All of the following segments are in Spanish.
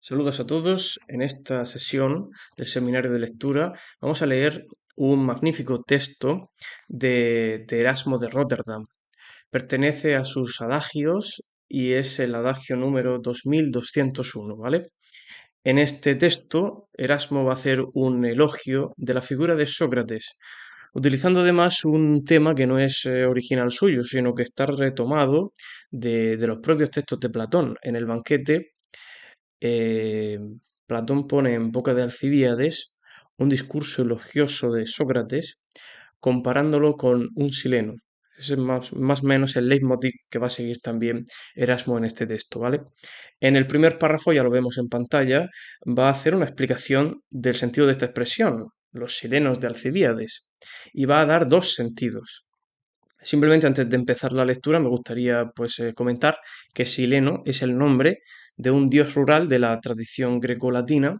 Saludos a todos. En esta sesión del seminario de lectura vamos a leer un magnífico texto de Erasmo de Rotterdam. Pertenece a sus adagios y es el adagio número 2201, ¿vale? En este texto, Erasmo va a hacer un elogio de la figura de Sócrates, utilizando además un tema que no es original suyo, sino que está retomado de los propios textos de Platón. En el banquete eh, Platón pone en boca de Alcibíades un discurso elogioso de Sócrates comparándolo con un sileno. Ese es más o menos el leitmotiv que va a seguir también Erasmo en este texto, ¿vale? En el primer párrafo, ya lo vemos en pantalla, va a hacer una explicación del sentido de esta expresión, los silenos de Alcibíades, y va a dar dos sentidos. Simplemente antes de empezar la lectura me gustaría comentar que Sileno es el nombre de un dios rural de la tradición grecolatina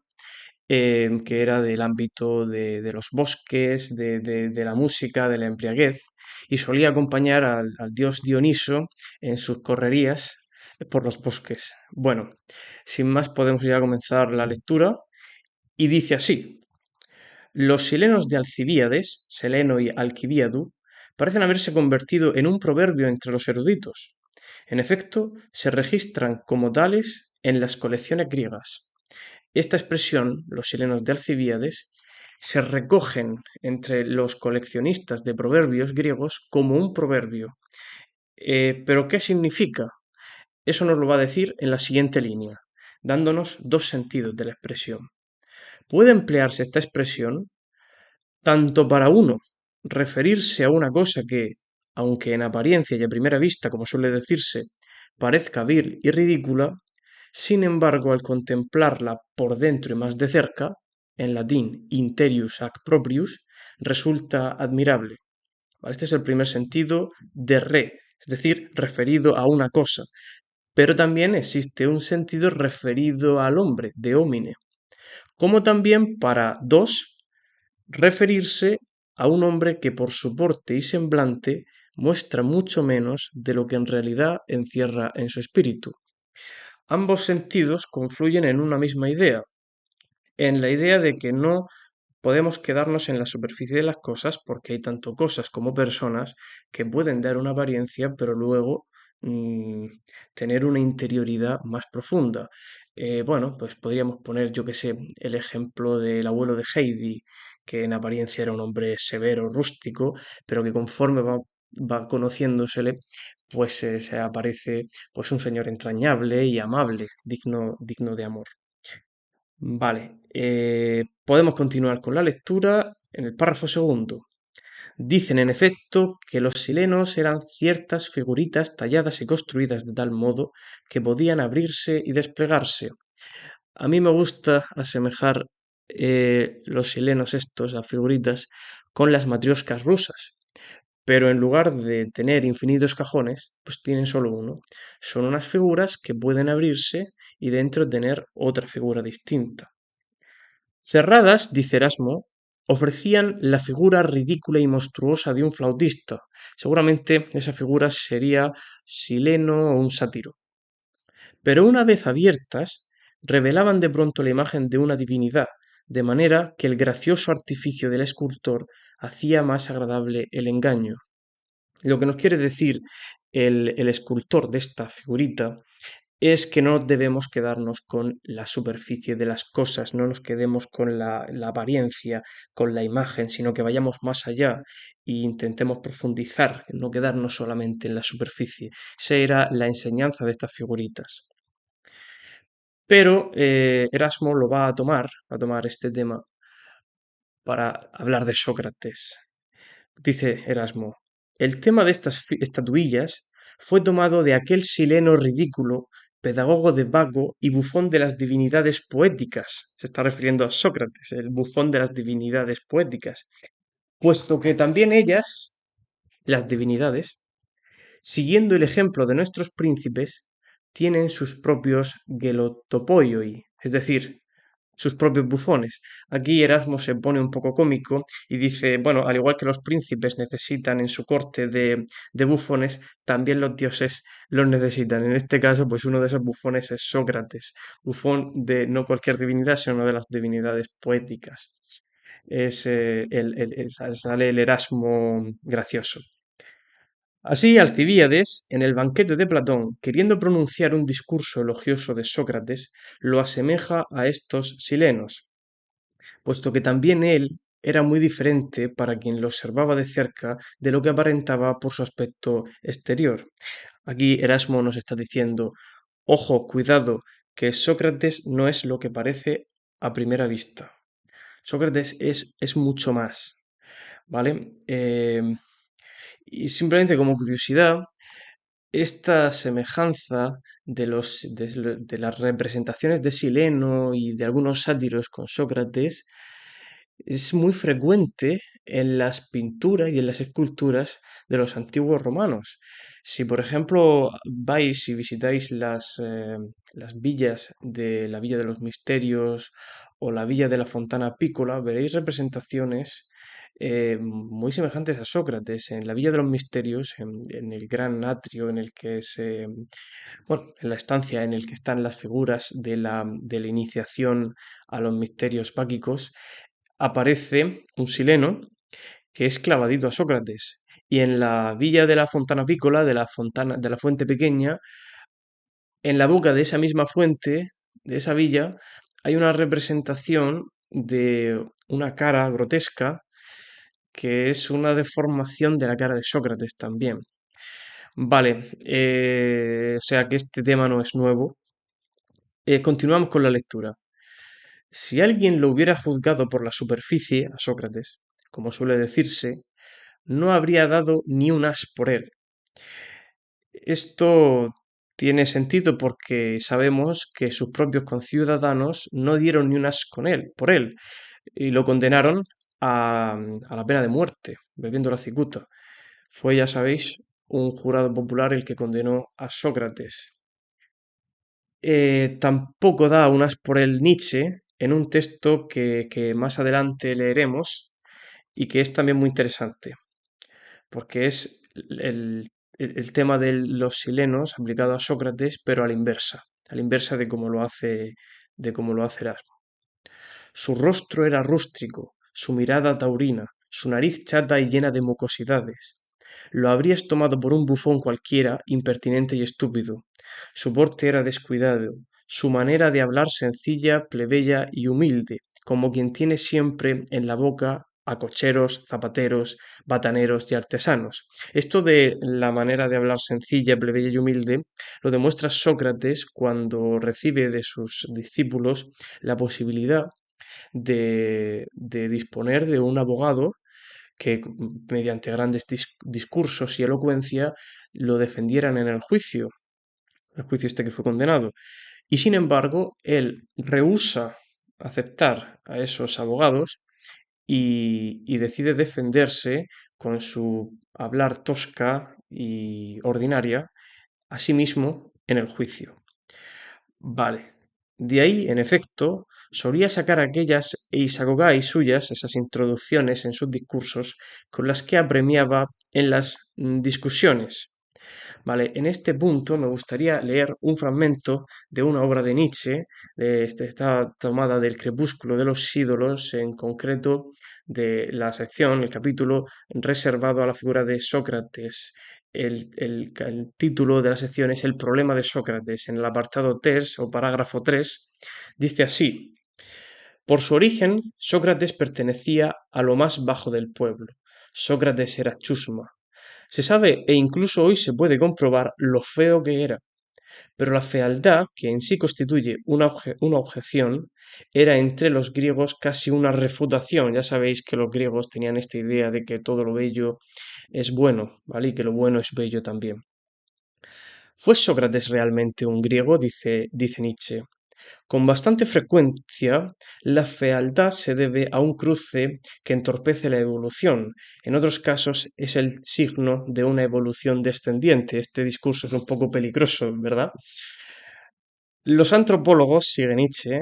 que era del ámbito de los bosques, de la música, de la embriaguez y solía acompañar al dios Dioniso en sus correrías por los bosques. Bueno, sin más podemos ya comenzar la lectura y dice así. Los silenos de Alcibíades, Seleno y Alcibiadu, parecen haberse convertido en un proverbio entre los eruditos. En efecto, se registran como tales en las colecciones griegas. Esta expresión, los silenos de Alcibíades, se recogen entre los coleccionistas de proverbios griegos como un proverbio. ¿Pero qué significa? Eso nos lo va a decir en la siguiente línea, dándonos dos sentidos de la expresión. Puede emplearse esta expresión tanto para uno referirse a una cosa que, aunque en apariencia y a primera vista, como suele decirse, parezca vil y ridícula, sin embargo, al contemplarla por dentro y más de cerca, en latín interius ac proprius, resulta admirable. ¿Vale? Este es el primer sentido de re, es decir, referido a una cosa. Pero también existe un sentido referido al hombre, de homine, como también para dos referirse a un hombre que por su porte y semblante muestra mucho menos de lo que en realidad encierra en su espíritu. Ambos sentidos confluyen en una misma idea, en la idea de que no podemos quedarnos en la superficie de las cosas porque hay tanto cosas como personas que pueden dar una apariencia, pero luego mm, tener una interioridad más profunda. Bueno, pues podríamos poner, yo que sé, el ejemplo del abuelo de Heidi, que en apariencia era un hombre severo, rústico, pero que conforme va conociéndosele, pues se aparece pues un señor entrañable y amable, digno de amor. Vale, podemos continuar con la lectura en el párrafo segundo. Dicen en efecto que los silenos eran ciertas figuritas talladas y construidas de tal modo que podían abrirse y desplegarse. A mí me gusta asemejar los silenos estos a figuritas con las matrioscas rusas, pero en lugar de tener infinitos cajones, pues tienen solo uno. Son unas figuras que pueden abrirse y dentro tener otra figura distinta. Cerradas, dice Erasmo, ofrecían la figura ridícula y monstruosa de un flautista. Seguramente esa figura sería Sileno o un sátiro. Pero una vez abiertas, revelaban de pronto la imagen de una divinidad, de manera que el gracioso artificio del escultor hacía más agradable el engaño. Lo que nos quiere decir el escultor de esta figurita es que no debemos quedarnos con la superficie de las cosas, no nos quedemos con la apariencia, con la imagen, sino que vayamos más allá e intentemos profundizar, no quedarnos solamente en la superficie. Esa era la enseñanza de estas figuritas. Pero Erasmo lo va a tomar este tema para hablar de Sócrates. Dice Erasmo, el tema de estas estatuillas fue tomado de aquel sileno ridículo, pedagogo de vago y bufón de las divinidades poéticas. Se está refiriendo a Sócrates, el bufón de las divinidades poéticas, puesto que también ellas, las divinidades, siguiendo el ejemplo de nuestros príncipes, tienen sus propios gelotopoioi, es decir, sus propios bufones. Aquí Erasmo se pone un poco cómico y dice, bueno, al igual que los príncipes necesitan en su corte de bufones, también los dioses los necesitan. En este caso, pues uno de esos bufones es Sócrates, bufón de no cualquier divinidad, sino una de las divinidades poéticas. Sale el Erasmo gracioso. Así, Alcibíades, en el banquete de Platón, queriendo pronunciar un discurso elogioso de Sócrates, lo asemeja a estos silenos, puesto que también él era muy diferente para quien lo observaba de cerca de lo que aparentaba por su aspecto exterior. Aquí Erasmo nos está diciendo, ojo, cuidado, que Sócrates no es lo que parece a primera vista. Sócrates es mucho más, ¿vale? Y simplemente como curiosidad, esta semejanza de las representaciones de Sileno y de algunos sátiros con Sócrates es muy frecuente en las pinturas y en las esculturas de los antiguos romanos. Si, por ejemplo, vais y visitáis las villas de la Villa de los Misterios o la Villa de la Fontana Piccola, veréis representaciones muy semejantes a Sócrates. En la Villa de los Misterios, en el gran atrio en el que bueno, en la estancia en el que están las figuras de la iniciación a los misterios páquicos, aparece un sileno que es clavadito a Sócrates. Y en la villa de la Fontana Pícola, de la fuente pequeña, en la boca de esa misma fuente, de esa villa, hay una representación de una cara grotesca que es una deformación de la cara de Sócrates también. Vale, o sea que este tema no es nuevo. Continuamos con la lectura. Si alguien lo hubiera juzgado por la superficie, a Sócrates, como suele decirse, no habría dado ni un as por él. Esto tiene sentido porque sabemos que sus propios conciudadanos no dieron ni un as con él, por él, y lo condenaron a la pena de muerte, bebiendo la cicuta. Fue, ya sabéis, un jurado popular el que condenó a Sócrates. Tampoco da un as por él Nietzsche en un texto que más adelante leeremos y que es también muy interesante, porque es el tema de los silenos aplicado a Sócrates, pero a la inversa de cómo lo hace Erasmo. Su rostro era rústico, su mirada taurina, su nariz chata y llena de mucosidades. Lo habrías tomado por un bufón cualquiera, impertinente y estúpido. Su porte era descuidado, su manera de hablar sencilla, plebeya y humilde, como quien tiene siempre en la boca a cocheros, zapateros, bataneros y artesanos. Esto de la manera de hablar sencilla, plebeya y humilde lo demuestra Sócrates cuando recibe de sus discípulos la posibilidad de disponer de un abogado que mediante grandes discursos y elocuencia lo defendieran en el juicio este que fue condenado. Y sin embargo, él rehúsa aceptar a esos abogados y decide defenderse con su hablar tosca y ordinaria a sí mismo en el juicio. Vale. De ahí, en efecto, solía sacar aquellas eisagogai suyas, esas introducciones en sus discursos, con las que apremiaba en las discusiones. Vale, en este punto me gustaría leer un fragmento de una obra de Nietzsche, está tomada del Crepúsculo de los ídolos, en concreto de la sección, el capítulo reservado a la figura de Sócrates. El título de la sección es El problema de Sócrates. En el apartado 3 o parágrafo 3 dice así: por su origen, Sócrates pertenecía a lo más bajo del pueblo. Sócrates era chusma. Se sabe e incluso hoy se puede comprobar lo feo que era, pero la fealdad, que en sí constituye una objeción, era entre los griegos casi una refutación. Ya sabéis que los griegos tenían esta idea de que todo lo bello es bueno, ¿vale? Y que lo bueno es bello también. ¿Fue Sócrates realmente un griego? Dice Nietzsche. Con bastante frecuencia, la fealdad se debe a un cruce que entorpece la evolución. En otros casos es el signo de una evolución descendiente. Este discurso es un poco peligroso, ¿verdad? Los antropólogos, sigue Nietzsche,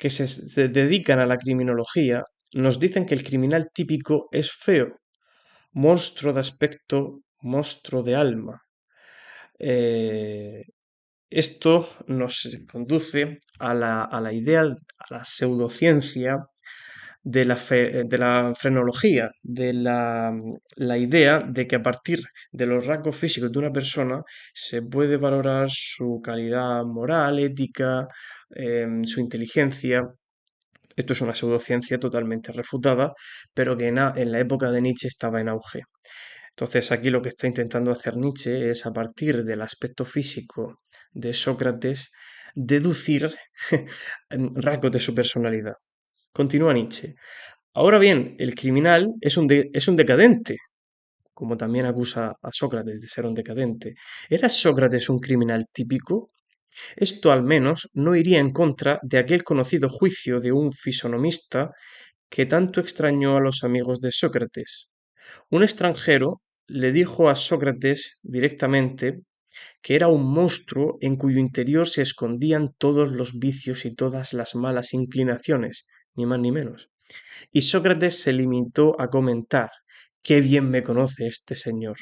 que se dedican a la criminología nos dicen que el criminal típico es feo, monstruo de aspecto, monstruo de alma. Eh, Esto nos conduce a la idea, a la pseudociencia de la frenología, la idea de que a partir de los rasgos físicos de una persona se puede valorar su calidad moral, ética, su inteligencia. Esto es una pseudociencia totalmente refutada, pero que en la época de Nietzsche estaba en auge. Entonces aquí lo que está intentando hacer Nietzsche es, a partir del aspecto físico de Sócrates, deducir rasgos de su personalidad. Continúa Nietzsche. Ahora bien, el criminal es un decadente, como también acusa a Sócrates de ser un decadente. ¿Era Sócrates un criminal típico? Esto al menos no iría en contra de aquel conocido juicio de un fisonomista que tanto extrañó a los amigos de Sócrates. Un extranjero le dijo a Sócrates directamente que era un monstruo en cuyo interior se escondían todos los vicios y todas las malas inclinaciones, ni más ni menos. Y Sócrates se limitó a comentar: «Qué bien me conoce este señor».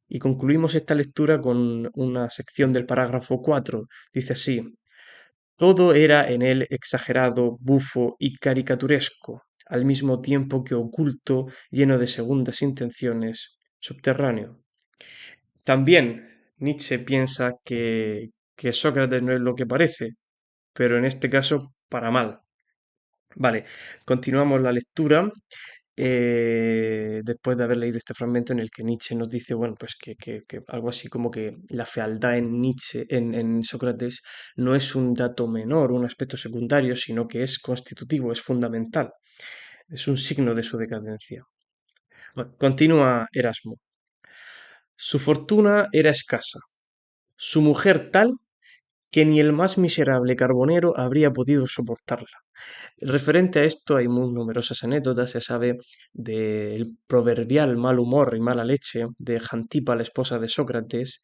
Y concluimos esta lectura con una sección del parágrafo 4. Dice así: «Todo era en él exagerado, bufo y caricaturesco, al mismo tiempo que oculto, lleno de segundas intenciones, subterráneo». También Nietzsche piensa que Sócrates no es lo que parece, pero en este caso para mal. Vale, continuamos la lectura. Después de haber leído este fragmento en el que Nietzsche nos dice, bueno, pues que algo así como que la fealdad en Nietzsche, en Sócrates, no es un dato menor, un aspecto secundario, sino que es constitutivo, es fundamental, es un signo de su decadencia. Bueno, continúa Erasmo. Su fortuna era escasa, su mujer tal que ni el más miserable carbonero habría podido soportarla. Referente a esto hay muy numerosas anécdotas. Se sabe del proverbial mal humor y mala leche de Jantipa, la esposa de Sócrates.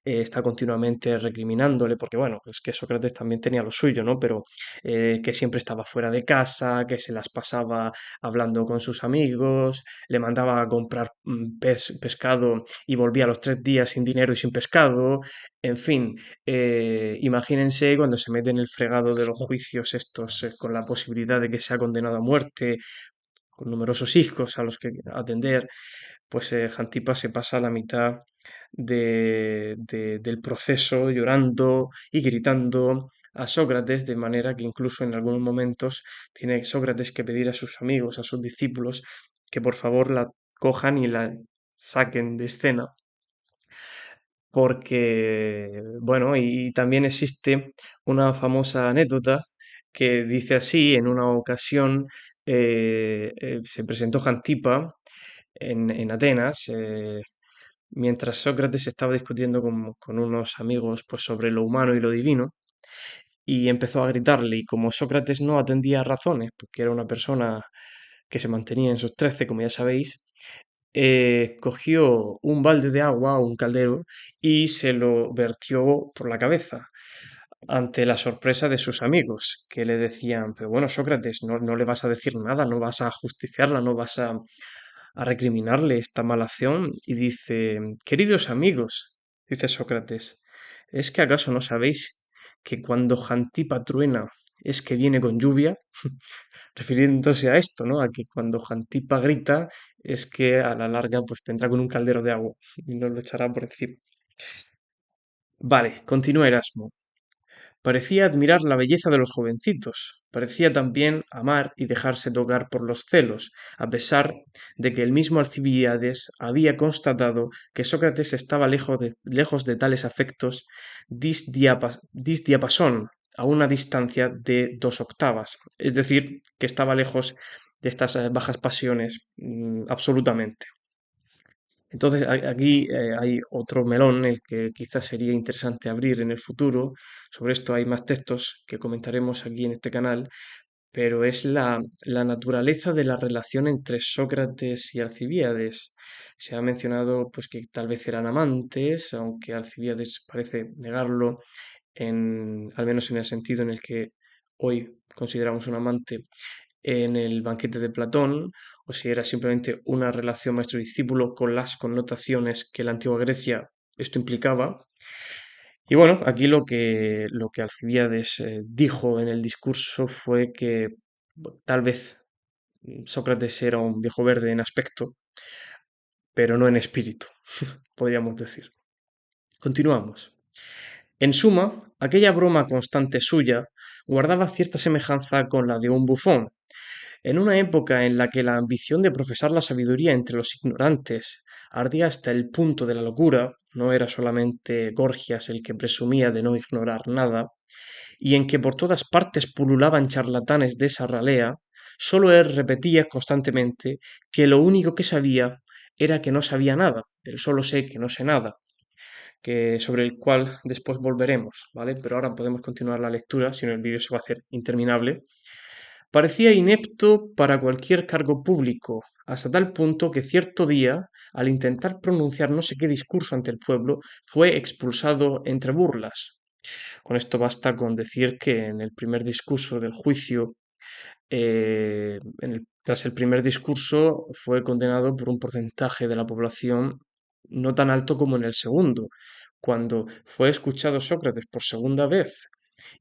Está continuamente recriminándole, porque bueno, es que Sócrates también tenía lo suyo, ¿no? Pero que siempre estaba fuera de casa, que se las pasaba hablando con sus amigos, le mandaba a comprar pescado y volvía a los 3 días sin dinero y sin pescado. En fin, imagínense cuando se mete en el fregado de los juicios estos, con la posibilidad de que sea condenado a muerte, con numerosos hijos a los que atender, pues Jantipa se pasa la mitad del proceso llorando y gritando a Sócrates, de manera que incluso en algunos momentos tiene Sócrates que pedir a sus amigos, a sus discípulos, que por favor la cojan y la saquen de escena, porque, bueno, y también existe una famosa anécdota que dice así: en una ocasión se presentó Jantipa en Atenas, mientras Sócrates estaba discutiendo con unos amigos, pues, sobre lo humano y lo divino, y empezó a gritarle, y como Sócrates no atendía a razones, porque era una persona que se mantenía en sus 13, como ya sabéis, cogió un balde de agua o un caldero y se lo vertió por la cabeza, ante la sorpresa de sus amigos, que le decían: «Pero bueno, Sócrates, no le vas a decir nada, no vas a justiciarla, no vas a recriminarle esta mala acción». Y dice: «Queridos amigos», dice Sócrates, «¿es que acaso no sabéis que cuando Jantipa truena es que viene con lluvia?». Refiriéndose a esto, ¿no? A que cuando Jantipa grita es que a la larga pues vendrá con un caldero de agua y nos lo echará por encima. Vale, continúa Erasmo. Parecía admirar la belleza de los jovencitos, parecía también amar y dejarse tocar por los celos, a pesar de que el mismo Alcibíades había constatado que Sócrates estaba lejos de tales afectos disdiapasón, a una distancia de 2 octavas, es decir, que estaba lejos de estas bajas pasiones, absolutamente. Entonces, aquí hay otro melón, el que quizás sería interesante abrir en el futuro. Sobre esto hay más textos que comentaremos aquí en este canal, pero es la naturaleza de la relación entre Sócrates y Alcibíades. Se ha mencionado pues que tal vez eran amantes, aunque Alcibíades parece negarlo, al menos en el sentido en el que hoy consideramos un amante en el banquete de Platón, o si era simplemente una relación maestro-discípulo con las connotaciones que la antigua Grecia esto implicaba. Y bueno, aquí lo que Alcibíades dijo en el discurso fue que tal vez Sócrates era un viejo verde en aspecto, pero no en espíritu, podríamos decir. Continuamos. En suma, aquella broma constante suya guardaba cierta semejanza con la de un bufón. En una época en la que la ambición de profesar la sabiduría entre los ignorantes ardía hasta el punto de la locura, no era solamente Gorgias el que presumía de no ignorar nada, y en que por todas partes pululaban charlatanes de esa ralea, sólo él repetía constantemente que lo único que sabía era que no sabía nada, pero solo sé que no sé nada, que sobre el cual después volveremos, ¿vale? Pero ahora podemos continuar la lectura, si no el vídeo se va a hacer interminable. Parecía inepto para cualquier cargo público, hasta tal punto que cierto día, al intentar pronunciar no sé qué discurso ante el pueblo, fue expulsado entre burlas. Con esto basta con decir que en el primer discurso del juicio, tras el primer discurso, fue condenado por un porcentaje de la población no tan alto como en el segundo. Cuando fue escuchado Sócrates por segunda vez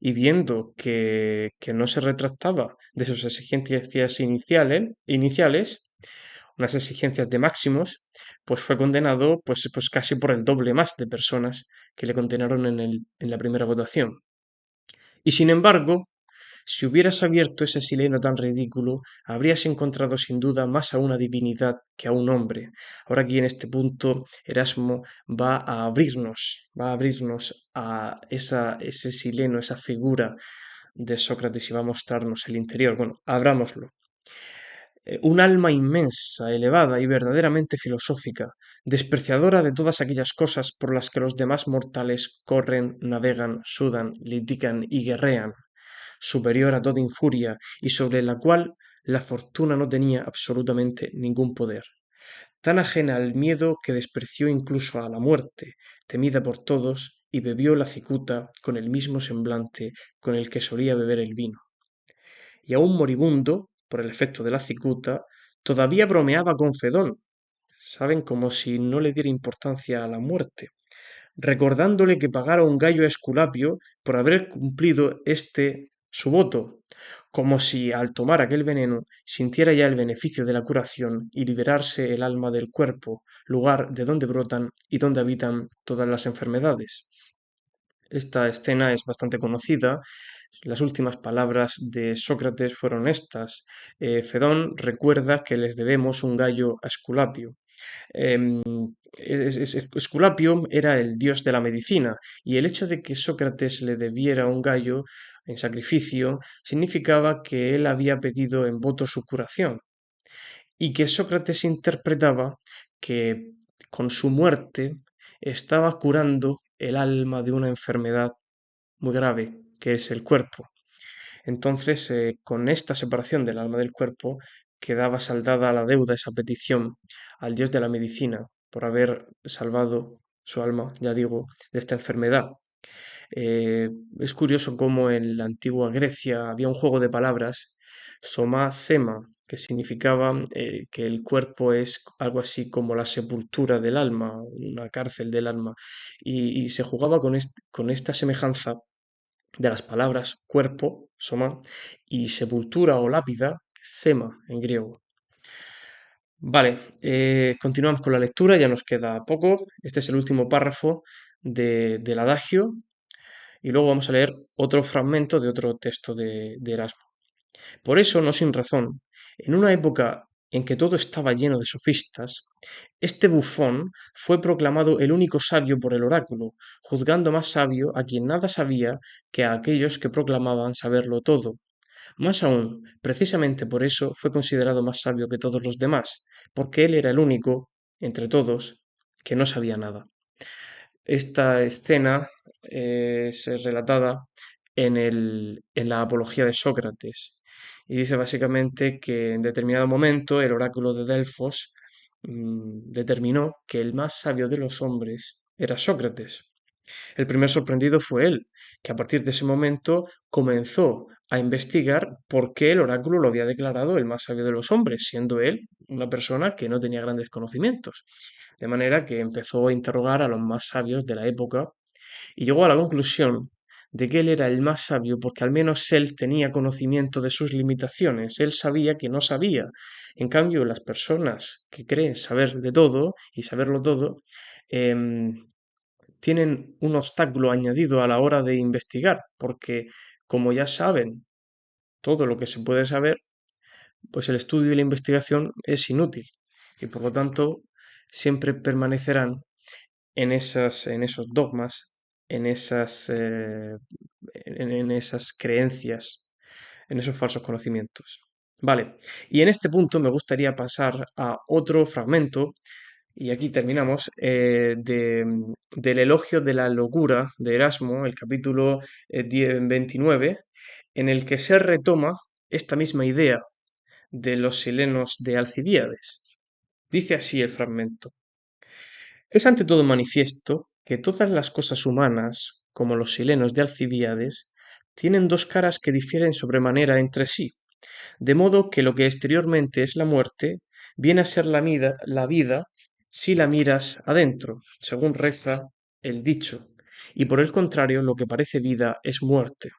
y viendo que no se retractaba de sus exigencias iniciales, unas exigencias de máximos, pues fue condenado pues casi por el doble más de personas que le condenaron en la primera votación. Y sin embargo, si hubieras abierto ese sileno tan ridículo, habrías encontrado sin duda más a una divinidad que a un hombre. Ahora aquí en este punto Erasmo va a abrirnos a ese sileno, esa figura de Sócrates y va a mostrarnos el interior. Bueno, abrámoslo. Un alma inmensa, elevada y verdaderamente filosófica, despreciadora de todas aquellas cosas por las que los demás mortales corren, navegan, sudan, litigan y guerrean, superior a toda injuria y sobre la cual la fortuna no tenía absolutamente ningún poder, tan ajena al miedo que despreció incluso a la muerte, temida por todos, y bebió la cicuta con el mismo semblante con el que solía beber el vino. Y aún moribundo, por el efecto de la cicuta, todavía bromeaba con Fedón, saben, como si no le diera importancia a la muerte, recordándole que pagara un gallo a Esculapio por haber cumplido su voto, como si al tomar aquel veneno sintiera ya el beneficio de la curación y liberarse el alma del cuerpo, lugar de donde brotan y donde habitan todas las enfermedades. Esta escena es bastante conocida. Las últimas palabras de Sócrates fueron estas. Fedón recuerda que les debemos un gallo a Esculapio. Em, Esculapio era el dios de la medicina y el hecho de que Sócrates le debiera un gallo en sacrificio significaba que él había pedido en voto su curación y que Sócrates interpretaba que con su muerte estaba curando el alma de una enfermedad muy grave, que es el cuerpo. Entonces, con esta separación del alma del cuerpo, quedaba saldada la deuda, esa petición al dios de la medicina por haber salvado su alma, ya digo, de esta enfermedad. Es curioso cómo en la antigua Grecia había un juego de palabras, soma sema, que significaba que el cuerpo es algo así como la sepultura del alma, una cárcel del alma, y se jugaba con esta semejanza de las palabras cuerpo, soma, y sepultura o lápida, sema en griego. Vale, continuamos con la lectura, ya nos queda poco. Este es el último párrafo del adagio y luego vamos a leer otro fragmento de otro texto de Erasmo. Por eso, no sin razón, en una época en que todo estaba lleno de sofistas, este bufón fue proclamado el único sabio por el oráculo, juzgando más sabio a quien nada sabía que a aquellos que proclamaban saberlo todo. Más aún, precisamente por eso fue considerado más sabio que todos los demás, porque él era el único, entre todos, que no sabía nada. Esta escena es relatada en la Apología de Sócrates y dice básicamente que en determinado momento el oráculo de Delfos determinó que el más sabio de los hombres era Sócrates. El primer sorprendido fue él, que a partir de ese momento comenzó a investigar por qué el oráculo lo había declarado el más sabio de los hombres, siendo él una persona que no tenía grandes conocimientos. De manera que empezó a interrogar a los más sabios de la época y llegó a la conclusión de que él era el más sabio porque al menos él tenía conocimiento de sus limitaciones, él sabía que no sabía. En cambio, las personas que creen saber de todo y saberlo todo, em, tienen un obstáculo añadido a la hora de investigar, porque como ya saben todo lo que se puede saber, pues el estudio y la investigación es inútil y por lo tanto siempre permanecerán en esos dogmas, en esas creencias, en esos falsos conocimientos. Vale, y en este punto me gustaría pasar a otro fragmento, y aquí terminamos, del elogio de la locura de Erasmo, el capítulo 29, en el que se retoma esta misma idea de los silenos de Alcibíades. Dice así el fragmento. Es ante todo manifiesto que todas las cosas humanas, como los silenos de Alcibíades, tienen dos caras que difieren sobremanera entre sí, de modo que lo que exteriormente es la muerte viene a ser la vida si la miras adentro, según reza el dicho, y por el contrario lo que parece vida es muerte.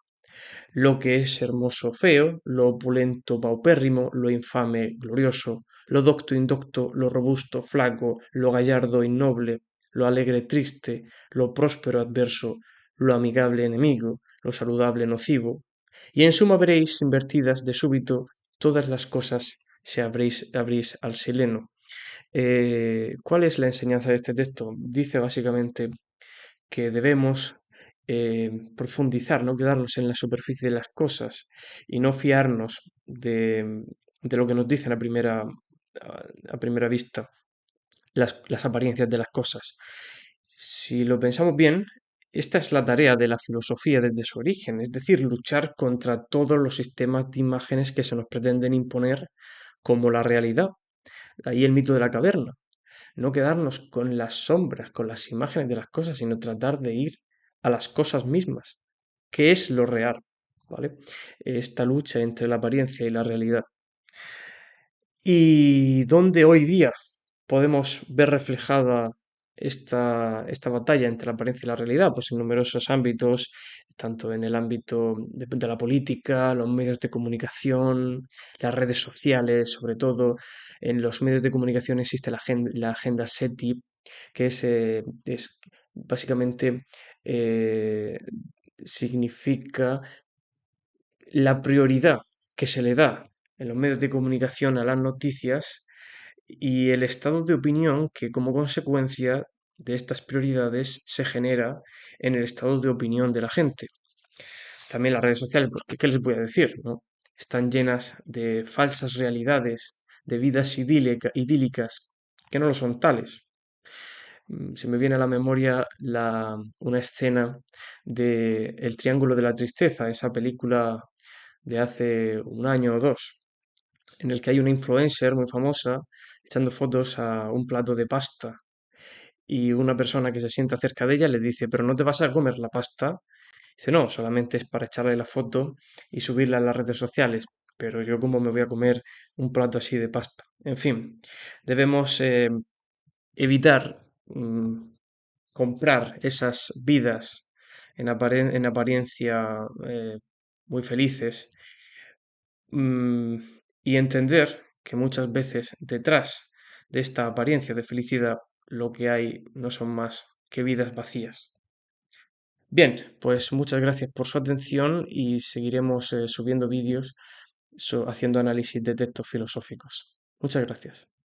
Lo que es hermoso feo, lo opulento paupérrimo, lo infame glorioso, lo docto indocto, lo robusto flaco, lo gallardo innoble, lo alegre triste, lo próspero adverso, lo amigable enemigo, lo saludable nocivo. Y en suma veréis invertidas de súbito todas las cosas si abrís al sileno. ¿Cuál es la enseñanza de este texto? Dice básicamente que debemos profundizar, no quedarnos en la superficie de las cosas y no fiarnos de lo que nos dicen a primera vista las apariencias de las cosas. Si lo pensamos bien, esta es la tarea de la filosofía desde su origen, es decir, luchar contra todos los sistemas de imágenes que se nos pretenden imponer como la realidad. Ahí el mito de la caverna. No quedarnos con las sombras, con las imágenes de las cosas, sino tratar de ir a las cosas mismas. ¿Qué es lo real? ¿Vale? Esta lucha entre la apariencia y la realidad. ¿Y dónde hoy día podemos ver reflejada esta batalla entre la apariencia y la realidad? Pues en numerosos ámbitos, tanto en el ámbito de la política, los medios de comunicación, las redes sociales, sobre todo en los medios de comunicación existe la agenda SETI, que es básicamente eh, significa la prioridad que se le da en los medios de comunicación a las noticias y el estado de opinión que como consecuencia de estas prioridades se genera en el estado de opinión de la gente. También las redes sociales, pues, ¿qué les voy a decir? ¿No? Están llenas de falsas realidades, de vidas idílicas que no lo son tales. Se me viene a la memoria una escena de El Triángulo de la Tristeza, esa película de hace un año o dos, en el que hay una influencer muy famosa echando fotos a un plato de pasta y una persona que se sienta cerca de ella le dice, pero no te vas a comer la pasta. Dice, no, solamente es para echarle la foto y subirla a las redes sociales, pero yo cómo me voy a comer un plato así de pasta. En fin, debemos evitar comprar esas vidas en apariencia muy felices, mm, y entender que muchas veces detrás de esta apariencia de felicidad lo que hay no son más que vidas vacías. Bien, pues muchas gracias por su atención y seguiremos subiendo vídeos haciendo análisis de textos filosóficos. Muchas gracias.